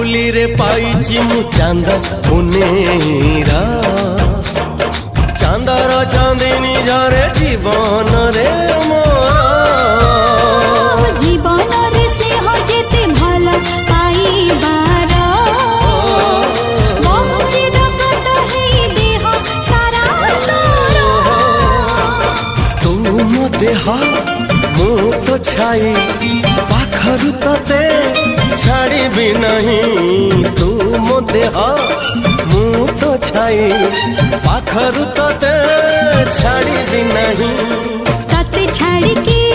बाबुली रे पाइची मु चांद मुनेरा चांदर चांदिनी झरे जीवन रे मोर जीवन रे स्नेह जेते भल पाइबार बहुचिर गत हेई देह सारा तोर तू मो देह मु तो छाई पाखरु तते छाड़ी भी नहीं तू मो देह मु तो छाई पाखरु तते छाड़ी भी नहीं तते छाड़ी के